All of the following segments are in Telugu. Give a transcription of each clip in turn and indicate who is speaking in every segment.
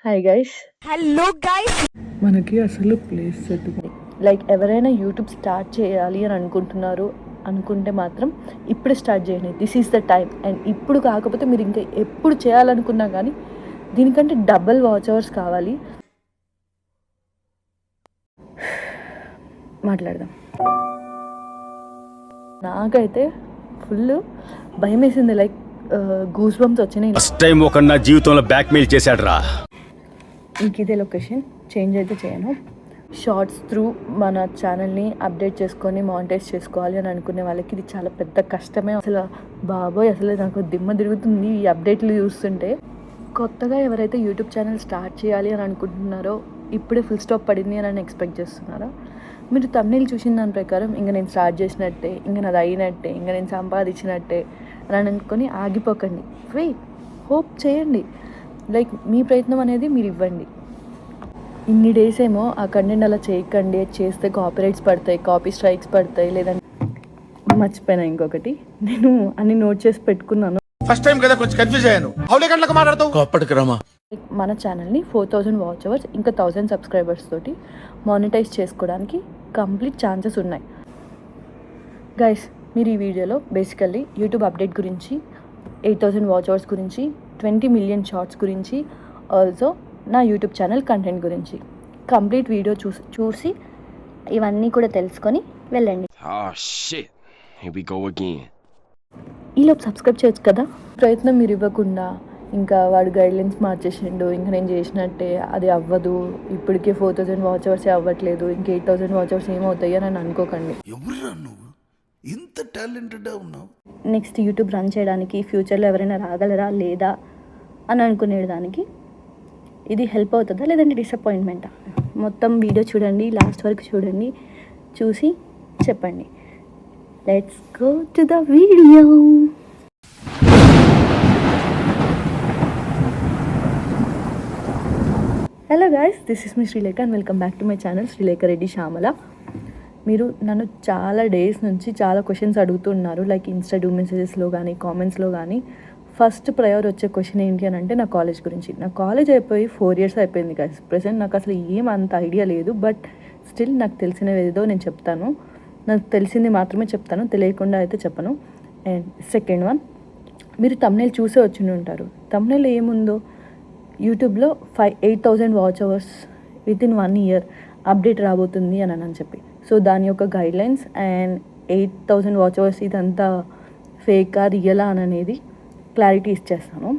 Speaker 1: Hi guys.
Speaker 2: హలో గైస్,
Speaker 3: మనకి అసలు ప్లేస్ సెట్
Speaker 1: లైక్ ఎవరైనా యూట్యూబ్ స్టార్ట్ చేయాలి అని అనుకుంటే మాత్రం ఇప్పుడే స్టార్ట్ చేయండి. This is the time. And ఇప్పుడు కాకపోతే మీరు ఇంకా ఎప్పుడు చేయాలనుకున్నా కానీ దీనికంటే డబల్ వాచ్ అవర్స్ కావాలి. మాట్లాడదాం. నాకైతే ఫుల్ భయం వేసింది. లైక్ గూస్ బంప్స్ వచ్చినాయి.
Speaker 4: ఫస్ట్ టైం ఒక నా జీవితంలో బ్లాక్మెయిల్ చేశాడు రా.
Speaker 1: ఇంక ఇదే లొకేషన్ చేంజ్ అయితే చేయను. షార్ట్స్ త్రూ మన ఛానల్ని అప్డేట్ చేసుకొని మానిటైజ్ చేసుకోవాలి అని అనుకునే వాళ్ళకి ఇది చాలా పెద్ద కష్టమే. అసలు బాబోయ్, అసలు నాకు దిమ్మ తిరుగుతుంది ఈ అప్డేట్లు చూస్తుంటే. కొత్తగా ఎవరైతే యూట్యూబ్ ఛానల్ స్టార్ట్ చేయాలి అని అనుకుంటున్నారో ఇప్పుడే ఫుల్ స్టాప్ పడింది అని ఎక్స్పెక్ట్ చేస్తున్నారా? మీరు తమిళ చూసిన దాని ప్రకారం ఇంకా నేను స్టార్ట్ చేసినట్టే, ఇంకా నాది అయినట్టే, ఇంకా నేను సంపాదించినట్టే అని అనుకొని ఆగిపోకండి. హోప్ చేయండి. లైక్ మీ ప్రయత్నం అనేది మీరు ఇవ్వండి. ఇన్ని డేస్ ఏమో ఆ కంటెంట్ అలా చేయకండి, చేస్తే కాపీరైట్స్ పడతాయి, కాపీ స్ట్రైక్స్ పడతాయి, లేదంటే మర్చిపోయినా ఇంకొకటి, నేను అన్ని నోట్ చేసి పెట్టుకున్నాను.
Speaker 5: ఫస్ట్ టైం కదా కొంచెం కన్ఫ్యూజ్ అయ్యాను. హౌలే గంటలకు మాట్లాడతావు కోపడికి రామా.
Speaker 1: మన ఛానల్ని 4000 వాచ్ అవర్స్ ఇంకా 1000 సబ్స్క్రైబర్స్ తోటి మానిటైజ్ చేసుకోవడానికి కంప్లీట్ ఛాన్సెస్ ఉన్నాయి. గైస్, మీరు ఈ వీడియోలో బేసికల్లీ యూట్యూబ్ అప్డేట్ గురించి, 8000 వాచ్ అవర్స్ గురించి, 20 మిలియన్ షార్ట్స్ గురించి, ఆల్సో నా యూట్యూబ్ ఛానల్ కంటెంట్ గురించి కంప్లీట్ వీడియో చూసి ఇవన్నీ కూడా తెలుసుకొని వెళ్ళండి. ఈలోపు సబ్స్క్రైబ్ చేయొచ్చు కదా. ప్రయత్నం మీరు ఇవ్వకుండా ఇంకా వాడు గైడ్లైన్స్ మార్చేసిండు, ఇంకా నేను చేసినట్టే అది అవ్వదు, ఇప్పటికే 4000 వాచ్ అవర్సే అవ్వట్లేదు, ఇంకా 8000 వాచ్ అవర్స్ ఏమవుతాయి అని అనుకోకండి.
Speaker 5: ఇంత టాలెంటెడ్ ఉన్నావు.
Speaker 1: నెక్స్ట్ యూట్యూబ్ రన్ చేయడానికి ఫ్యూచర్లో ఎవరైనా రాగలరా లేదా అని అనుకునే దానికి ఇది హెల్ప్ అవుతుందా లేదంటే డిసప్పాయింట్మెంటా? మొత్తం వీడియో చూడండి, లాస్ట్ వరకు చూడండి, చూసి చెప్పండి. Let's go to the video. Hello guys, this is me Srilekha and welcome back to my channel Srilekha Reddy Shyamala. మీరు నన్ను చాలా డేస్ నుంచి చాలా క్వశ్చన్స్ అడుగుతున్నారు, లైక్ ఇన్స్టాగ్రామ్ మెసేజెస్లో కానీ కామెంట్స్లో కానీ. ఫస్ట్ ప్రయర్ వచ్చే క్వశ్చన్ ఏంటి అని అంటే నా కాలేజ్ గురించి. నా కాలేజ్ అయిపోయి 4 years అయిపోయింది గైస్. ప్రెసెంట్ నాకు అసలు ఏం అంత ఐడియా లేదు, బట్ స్టిల్ నాకు తెలిసినవి ఏదో నేను చెప్తాను. నాకు తెలిసింది మాత్రమే చెప్తాను, తెలియకుండా అయితే చెప్పను. అండ్ సెకండ్ వన్, మీరు తమిళ చూసే వచ్చి ఉంటారు. తమిళలో ఏముందో యూట్యూబ్లో 8000 watch hours within 1 year update రాబోతుంది అని చెప్పి. సో దాని యొక్క గైడ్లైన్స్ అండ్ 8000 వాచ్ అవర్స్ ఇదంతా ఫేకా రియలా అని అనేది క్లారిటీ ఇచ్చేస్తాను.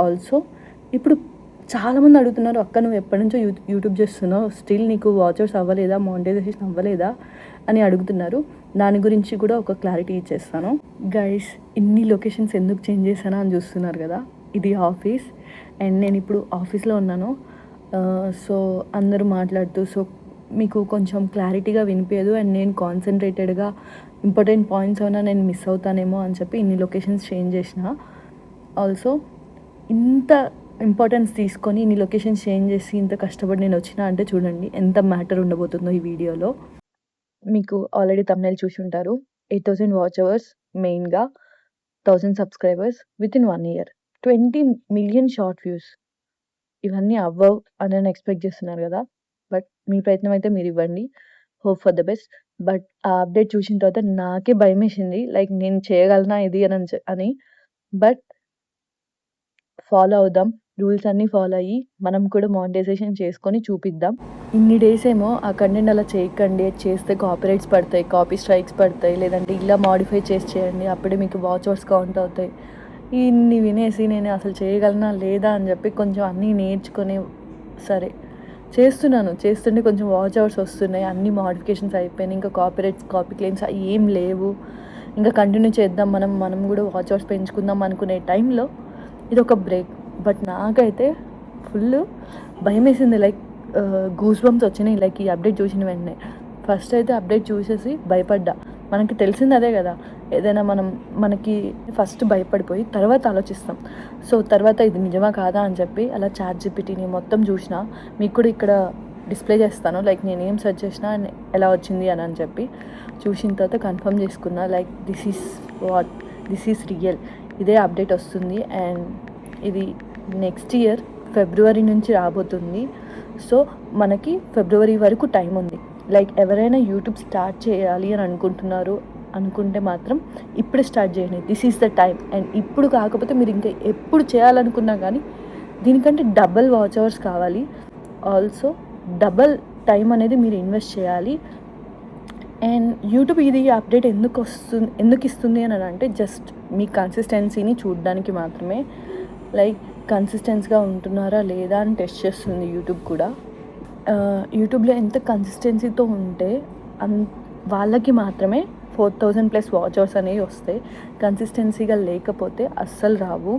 Speaker 1: ఆల్సో ఇప్పుడు చాలామంది అడుగుతున్నారు, అక్క నువ్వు ఎప్పటి నుంచో యూట్యూబ్ చేస్తున్నావు, స్టిల్ నీకు వాచర్స్ అవ్వలేదా, మానిటైజేషన్ అవ్వలేదా అని అడుగుతున్నారు. దాని గురించి కూడా ఒక క్లారిటీ ఇచ్చేస్తాను. గైస్, ఇన్ని లొకేషన్స్ ఎందుకు చేంజ్ చేశానా అని చూస్తున్నారు కదా. ఇది ఆఫీస్ అండ్ నేను ఇప్పుడు ఆఫీస్లో ఉన్నాను. సో అందరూ మాట్లాడుతూ, సో మీకు కొంచెం క్లారిటీగా వినిపించదు అండ్ నేను కాన్సన్ట్రేటెడ్గా ఇంపార్టెంట్ పాయింట్స్ అయినా నేను మిస్ అవుతానేమో అని చెప్పి ఇన్ని లొకేషన్స్ చేంజ్ చేసిన. ఆల్సో ఇంత ఇంపార్టెన్స్ తీసుకొని ఇన్ని లొకేషన్స్ చేంజ్ చేసి ఇంత కష్టపడి నేను వచ్చినా అంటే చూడండి ఎంత మ్యాటర్ ఉండబోతుందో ఈ వీడియోలో. మీకు ఆల్రెడీ తమిళ చూసి ఉంటారు. 8000 వాచ్ అవర్స్, మెయిన్గా 1000 subscribers within 1 year, 20 million short views. ఇవన్నీ అవ్వవు అని నేను ఎక్స్పెక్ట్ చేస్తున్నారు కదా, బట్ మీ ప్రయత్నం అయితే మీరు ఇవ్వండి. Hope for the best. But ఆ అప్డేట్ చూసిన తర్వాత నాకే భయం వేసింది, లైక్ నేను చేయగలనా ఇది అని. బట్ ఫాలో అవుదాం, రూల్స్ అన్నీ ఫాలో అయ్యి మనం కూడా మానిటైజేషన్ చేసుకొని చూపిద్దాం. ఇన్ని డేస్ ఏమో ఆ కంటెంట్ అలా చేయకండి, చేస్తే కాపీరైట్స్ పడతాయి, కాపీ స్ట్రైక్స్ పడతాయి, లేదంటే ఇలా మాడిఫై చేయండి అప్పుడే మీకు వాచ్ అవర్స్ కౌంట్ అవుతాయి. ఇన్ని వినేసి నేను అసలు చేయగలనా లేదా అని చెప్పి కొంచెం అన్నీ నేర్చుకొని సరే చేస్తుంటే కొంచెం వాచ్ అవర్స్ వస్తున్నాయి, అన్ని మోడిఫికేషన్స్ అయిపోయినాయి, ఇంకా కాపీరైట్స్ కాపీ క్లెయిమ్స్ ఏం లేవు, ఇంకా కంటిన్యూ చేద్దాం, మనం కూడా వాచ్ అవర్స్ పెంచుకుందాం అనుకునే టైంలో ఇది ఒక బ్రేక్. బట్ నాకైతే ఫుల్ భయం వేసింది, లైక్ గూస్ బంప్స్ వచ్చినాయి లైక్ ఈ అప్డేట్ చూసిన వెంటనే. ఫస్ట్ అయితే అప్డేట్ చూసేసి భయపడ్డా. మనకి తెలిసింది అదే కదా, ఏదైనా మనకి ఫస్ట్ భయపడిపోయి తర్వాత ఆలోచిస్తాం. సో తర్వాత ఇది నిజమా కాదా అని చెప్పి అలా ChatGPTని మొత్తం చూసిన. మీకు కూడా ఇక్కడ డిస్ప్లే చేస్తాను, లైక్ నేను ఏం సెర్చ్ చేసినా ఎలా వచ్చింది అని చెప్పి చూసిన తర్వాత కన్ఫర్మ్ చేసుకున్నా, లైక్ దిస్ ఈస్ రియల్, ఇదే అప్డేట్ వస్తుంది. అండ్ ఇది నెక్స్ట్ ఇయర్ ఫిబ్రవరి నుంచి రాబోతుంది. సో మనకి ఫిబ్రవరి వరకు టైం ఉంది. లైక్ ఎవరైనా యూట్యూబ్ స్టార్ట్ చేయాలి అని అనుకుంటే మాత్రం ఇప్పుడు స్టార్ట్ చేయండి. This is the time. And ఇప్పుడు కాకపోతే మీరు ఇంకా ఎప్పుడు చేయాలనుకున్నా కానీ దీనికంటే డబల్ వాచ్ అవర్స్ కావాలి. ఆల్సో డబల్ టైం అనేది మీరు ఇన్వెస్ట్ చేయాలి. అండ్ యూట్యూబ్ ఇది అప్డేట్ ఎందుకు ఇస్తుంది అని అంటే జస్ట్ మీ కన్సిస్టెన్సీని చూడడానికి మాత్రమే. లైక్ కన్సిస్టెన్స్గా ఉంటున్నారా లేదా అని టెస్ట్ చేస్తుంది యూట్యూబ్ కూడా. యూట్యూబ్లో ఎంత కన్సిస్టెన్సీతో ఉంటే వాళ్ళకి మాత్రమే 4000+ వాచ్ అవర్స్ అనేవి వస్తాయి. కన్సిస్టెన్సీగా లేకపోతే అస్సలు రావు.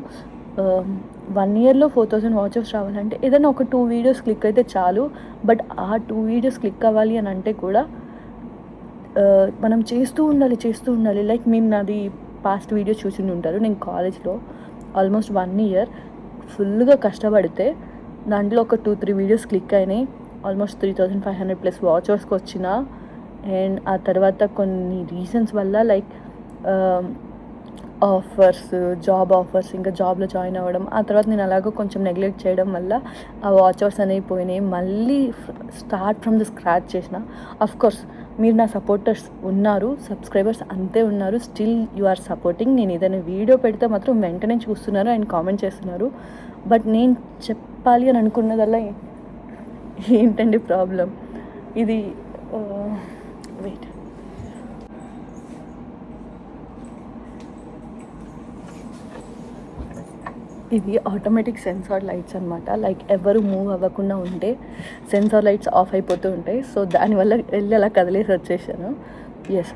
Speaker 1: 1 yearలో 4000 వాచ్ అవర్స్ రావాలంటే ఏదైనా ఒక 2 వీడియోస్ క్లిక్ అయితే చాలు. బట్ ఆ 2 వీడియోస్ క్లిక్ అవ్వాలి అని అంటే కూడా మనం చేస్తూ ఉండాలి. లైక్ మీరు నాది పాస్ట్ వీడియో చూసి ఉంటారు. నేను కాలేజ్లో ఆల్మోస్ట్ 1 year ఫుల్గా కష్టపడితే దాంట్లో ఒక 2-3 వీడియోస్ క్లిక్ అయినాయి. ఆల్మోస్ట్ 3500+ వాచ్ అవర్స్కి వచ్చిన. అండ్ ఆ తర్వాత కొన్ని రీజన్స్ వల్ల లైక్ జాబ్ ఆఫర్స్, ఇంకా జాబ్లో జాయిన్ అవ్వడం, ఆ తర్వాత నేను అలాగో కొంచెం నెగ్లెక్ట్ చేయడం వల్ల ఆ వాచ్ అవర్స్ అనేవి పోయినాయి. మళ్ళీ స్టార్ట్ ఫ్రమ్ ద స్క్రాచ్ చేసిన. అఫ్కోర్స్ మీరు నా సపోర్టర్స్ ఉన్నారు, సబ్స్క్రైబర్స్ అంతే ఉన్నారు. Still you are supporting. నేను ఏదైనా వీడియో పెడితే మాత్రం వెంటనే చూస్తున్నారు అండ్ కామెంట్ చేస్తున్నారు. బట్ నేను చెప్పాలి అని అనుకున్నదల్లా ఏంటండి ప్రాబ్లం ఇది. వెయిట్, ఇది ఆటోమేటిక్ సెన్సార్ లైట్స్ అనమాట. లైక్ ఎవరు మూవ్ అవ్వకుండా ఉంటే సెన్సార్ లైట్స్ ఆఫ్ అయిపోతూ ఉంటాయి. సో దానివల్ల వెళ్ళి అలా కదిలేసి వచ్చేసాను. ఎస్,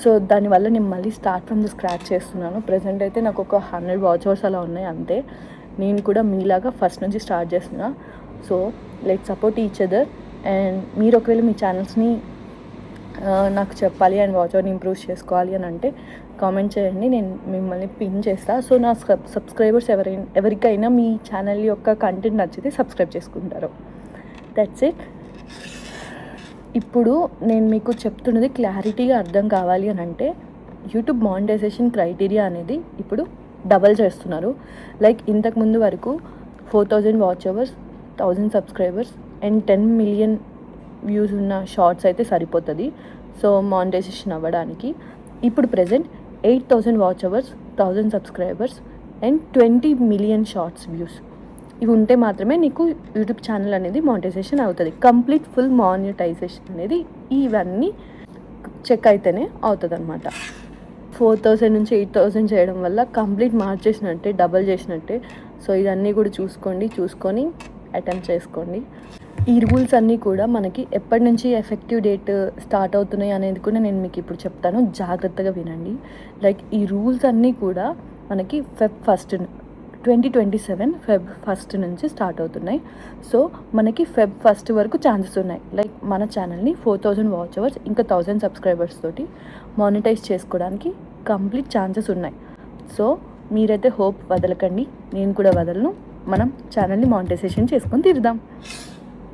Speaker 1: సో దానివల్ల నేను మళ్ళీ స్టార్ట్ ఫ్రమ్ ద స్క్రాచ్ చేస్తున్నాను. ప్రజెంట్ అయితే నాకు ఒక 100 వాచ్ అవర్స్ అలా ఉన్నాయి అంతే. నేను కూడా మీలాగా ఫస్ట్ నుంచి స్టార్ట్ చేస్తున్నా. So let support each other. And మీరు ఒకవేళ మీ ఛానల్స్ని నాకు చెప్పాలి అండ్ వాచ్ అవర్ని ఇంప్రూవ్ చేసుకోవాలి అని అంటే కామెంట్ చేయండి, నేను మిమ్మల్ని పిన్ చేస్తాను. సో నా సబ్స్క్రైబర్స్ ఎవరికైనా మీ ఛానల్ యొక్క కంటెంట్ నచ్చితే సబ్స్క్రైబ్ చేసుకుంటారు. That's it. ఇప్పుడు నేను మీకు చెప్తున్నది క్లారిటీగా అర్థం కావాలి అని అంటే యూట్యూబ్ మానిటైజేషన్ క్రైటీరియా అనేది ఇప్పుడు డబల్ చేస్తున్నారు. లైక్ ఇంతకుముందు వరకు 4000 watch hours, 1000 subscribers and 10 million views ఉన్న షార్ట్స్ అయితే సరిపోతుంది సో మానిటైజేషన్ అవ్వడానికి. ఇప్పుడు present 8000 watch hours, 1000 subscribers and 20 million shorts views ఇవి ఉంటే మాత్రమే నీకు యూట్యూబ్ ఛానల్ అనేది మానిటైజేషన్ అవుతుంది. కంప్లీట్ ఫుల్ మానిటైజేషన్ అనేది ఇవన్నీ చెక్ అయితేనే అవుతుంది అనమాట. 4000 నుంచి 8000 చేయడం వల్ల కంప్లీట్ మార్చేసినట్టే, డబల్ చేసినట్టే. సో ఇదన్నీ కూడా చూసుకొని అటెంప్ట్ చేసుకోండి. ఈ రూల్స్ అన్నీ కూడా మనకి ఎప్పటి నుంచి ఎఫెక్టివ్ డేట్ స్టార్ట్ అవుతున్నాయి అనేది కూడా నేను మీకు ఇప్పుడు చెప్తాను, జాగ్రత్తగా వినండి. లైక్ ఈ రూల్స్ అన్నీ కూడా మనకి Feb 1, 2027 Feb 1 నుంచి స్టార్ట్ అవుతున్నాయి. సో మనకి Feb 1 వరకు ఛాన్సెస్ ఉన్నాయి. లైక్ మన ఛానల్ని 4000 వాచ్ అవర్స్ ఇంకా 1000 సబ్స్క్రైబర్స్ తోటి మానిటైజ్ చేసుకోవడానికి కంప్లీట్ ఛాన్సెస్ ఉన్నాయి. సో మీరైతే హోప్ వదలకండి, నేను కూడా వదలను. మనం ఛానల్ని మానిటైజేషన్ చేసుకొని తీరుదాం.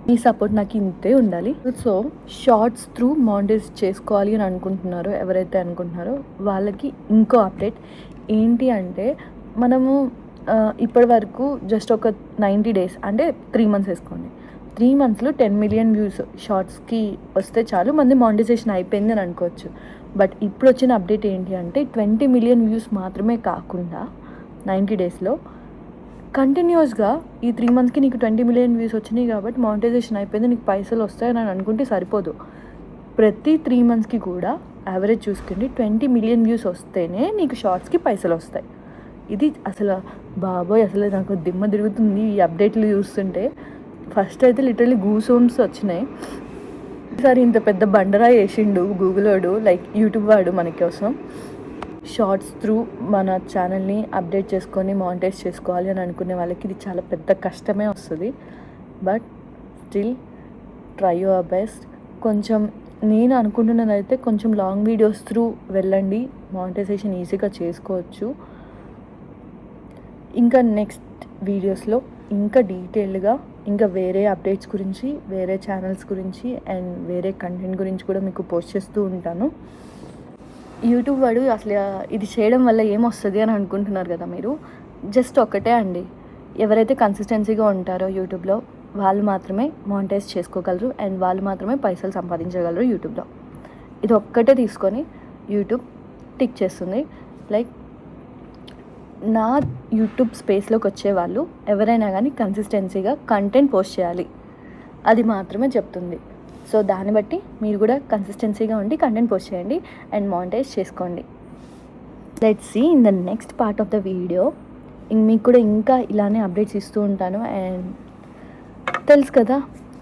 Speaker 1: మీ సపోర్ట్ నాకు ఇంతే ఉండాలి. సో షార్ట్స్ త్రూ మానిటైజ్ చేసుకోవాలి అని అనుకుంటున్నారో, ఎవరైతే అనుకుంటున్నారో వాళ్ళకి ఇంకో అప్డేట్ ఏంటి అంటే, మనము ఇప్పటి వరకు జస్ట్ ఒక 90 days అంటే 3 months వేసుకోండి. 3 monthsలో 10 million వ్యూస్ షార్ట్స్కి వస్తే చాలు మంది మానిటైజేషన్ అయిపోయింది అని అనుకోవచ్చు. బట్ ఇప్పుడు వచ్చిన అప్డేట్ ఏంటి అంటే 20 million వ్యూస్ మాత్రమే కాకుండా 90 daysలో కంటిన్యూస్గా ఈ 3 monthsకి నీకు 20 million వ్యూస్ వచ్చినాయి కాబట్టి మానిటైజేషన్ అయిపోయింది, నీకు పైసలు వస్తాయని అని అనుకుంటే సరిపోదు. ప్రతి 3 monthsకి కూడా యావరేజ్ చూసుకుంటే 20 million వ్యూస్ వస్తేనే నీకు షార్ట్స్కి పైసలు వస్తాయి. ఇది అసలు బాబోయ్, అసలు నాకు దిమ్మ తిరుగుతుంది ఈ అప్డేట్లు చూస్తుంటే. ఫస్ట్ అయితే లిటరల్లీ గూస్ బంప్స్ వచ్చినాయి. ఈసారి ఇంత పెద్ద బండరా వేసిండు గూగుల్ వాడు, లైక్ యూట్యూబ్ వాడు మన కోసం. షార్ట్స్ త్రూ మన ఛానల్ని అప్డేట్ చేసుకొని మానిటైజ్ చేసుకోవాలి అని అనుకునే వాళ్ళకి ఇది చాలా పెద్ద కష్టమే వస్తుంది. But still try your best. కొంచెం నేను అనుకుంటున్నది అయితే కొంచెం లాంగ్ వీడియోస్ త్రూ వెళ్ళండి, మానిటైజేషన్ ఈజీగా చేసుకోవచ్చు. ఇంకా నెక్స్ట్ వీడియోస్లో ఇంకా డీటెయిల్డ్గా ఇంకా వేరే అప్డేట్స్ గురించి, వేరే ఛానల్స్ గురించి అండ్ వేరే కంటెంట్ గురించి కూడా మీకు పోస్ట్ చేస్తూ ఉంటాను. యూట్యూబ్ వాడు అసలు ఇది చేయడం వల్ల ఏమొస్తుంది అని అనుకుంటున్నారు కదా మీరు. జస్ట్ ఒకటే అండి, ఎవరైతే కన్సిస్టెన్సీగా ఉంటారో యూట్యూబ్లో వాళ్ళు మాత్రమే మానిటైజ్ చేసుకోగలరు అండ్ వాళ్ళు మాత్రమే పైసలు సంపాదించగలరు యూట్యూబ్లో. ఇది ఒక్కటే తీసుకొని యూట్యూబ్ టిక్ చేస్తుంది. లైక్ నా యూట్యూబ్ స్పేస్లోకి వచ్చే వాళ్ళు ఎవరైనా కానీ కన్సిస్టెన్సీగా కంటెంట్ పోస్ట్ చేయాలి, అది మాత్రమే చెప్తుంది. సో దాన్ని బట్టి మీరు కూడా కన్సిస్టెన్సీగా ఉండి కంటెంట్ పోస్ట్ చేయండి అండ్ మానిటైజ్ చేసుకోండి. Let's see in the next part of the video. మీకు కూడా ఇంకా ఇలానే అప్డేట్స్ ఇస్తూ ఉంటాను. అండ్ తెలుసు కదా,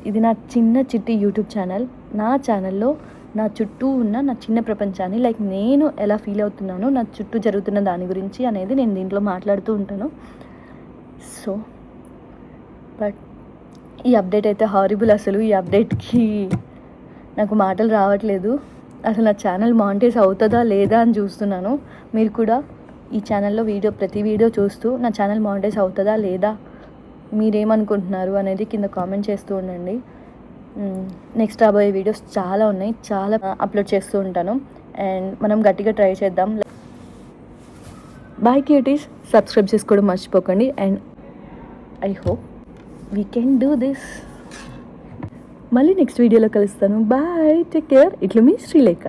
Speaker 1: ఇది నా చిన్న చిట్టి యూట్యూబ్ ఛానల్. నా ఛానల్లో నా చుట్టూ ఉన్న నా చిన్న ప్రపంచాన్ని, లైక్ నేను ఎలా ఫీల్ అవుతున్నానో నా చుట్టూ జరుగుతున్న దాని గురించి అనేది నేను దీంట్లో మాట్లాడుతూ ఉంటాను. సో బట్ ఈ అప్డేట్ అయితే హారిబుల్. అసలు ఈ అప్డేట్కి నాకు మాటలు రావట్లేదు. అసలు నా ఛానల్ మానిటైజ్ అవుతుందా లేదా అని చూస్తున్నాను. మీరు కూడా ఈ ఛానల్లో ప్రతి వీడియో చూస్తూ నా ఛానల్ మానిటైజ్ అవుతుందా లేదా, మీరేమనుకుంటున్నారు అనేది కింద కామెంట్ చేస్తూ ఉండండి. నెక్స్ట్ రాబోయే వీడియోస్ చాలా ఉన్నాయి, చాలా అప్లోడ్ చేస్తూ ఉంటాను. అండ్ మనం గట్టిగా ట్రై చేద్దాం. బాయ్ క్యూటీస్, సబ్స్క్రైబ్ చేసుకోవడం మర్చిపోకండి. And I hope we can do this. మళ్ళీ నెక్స్ట్ వీడియోలో కలుస్తాను. Bye, take care. ఇట్లా మీ శ్రీలేఖ.